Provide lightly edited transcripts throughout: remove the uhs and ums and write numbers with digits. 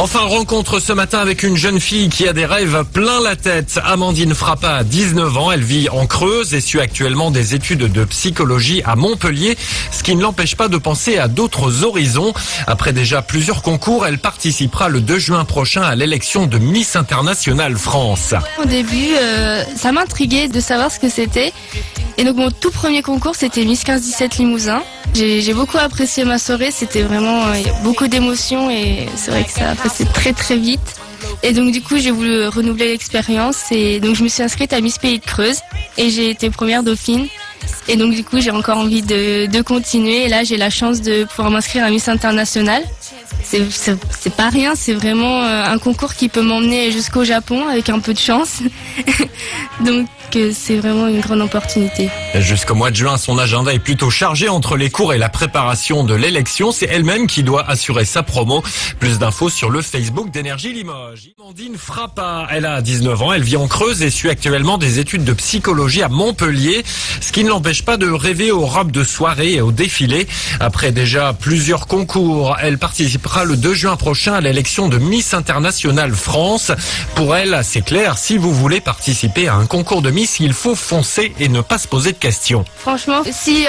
Enfin, rencontre ce matin avec une jeune fille qui a des rêves plein la tête. Amandine Frappa a 19 ans, elle vit en Creuse et suit actuellement des études de psychologie à Montpellier, ce qui ne l'empêche pas de penser à d'autres horizons. Après déjà plusieurs concours, elle participera le 2 juin prochain à l'élection de Miss Internationale France. Au début, ça m'intriguait de savoir ce que c'était. Et donc mon tout premier concours, c'était Miss 15-17 Limousin. J'ai beaucoup apprécié ma soirée, c'était vraiment beaucoup d'émotions et c'est vrai que ça a passé très très vite. Et donc du coup j'ai voulu renouveler l'expérience et donc je me suis inscrite à Miss Pays de Creuse et j'ai été première dauphine. Et donc du coup j'ai encore envie de continuer et là j'ai la chance de pouvoir m'inscrire à Miss Internationale. C'est pas rien, c'est vraiment un concours qui peut m'emmener jusqu'au Japon avec un peu de chance. Donc c'est vraiment une grande opportunité. Jusqu'au mois de juin, son agenda est plutôt chargé entre les cours et la préparation de l'élection. C'est elle-même qui doit assurer sa promo. Plus d'infos sur le Facebook d'Énergie Limoges. Amandine Frappa, elle a 19 ans, elle vit en Creuse et suit actuellement des études de psychologie à Montpellier. Ce qui ne l'empêche pas de rêver aux robes de soirée et au défilé. Après déjà plusieurs concours, elle participera le 2 juin prochain à l'élection de Miss Internationale France. Pour elle, c'est clair, si vous voulez participer à un concours de Miss, il faut foncer et ne pas se poser de questions. Franchement, si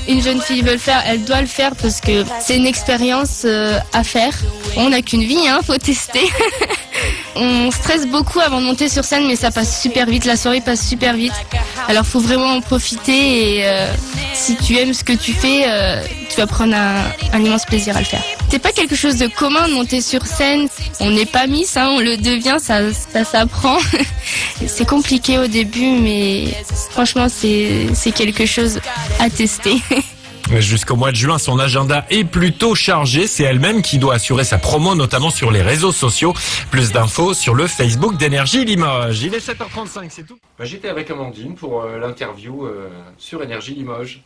une jeune fille veut le faire, elle doit le faire parce que c'est une expérience à faire. On n'a qu'une vie, faut tester. On stresse beaucoup avant de monter sur scène, mais ça passe super vite, la soirée passe super vite. Alors faut vraiment en profiter et si tu aimes ce que tu fais, tu vas prendre un immense plaisir à le faire. C'est pas quelque chose de commun de monter sur scène. On n'est pas Miss, on le devient, ça s'apprend. C'est compliqué au début, mais franchement c'est quelque chose à tester. Jusqu'au mois de juin, son agenda est plutôt chargé. C'est elle-même qui doit assurer sa promo, notamment sur les réseaux sociaux. Plus d'infos sur le Facebook d'Énergie Limoges. Il est 7h35, c'est tout. J'étais avec Amandine pour l'interview sur Énergie Limoges.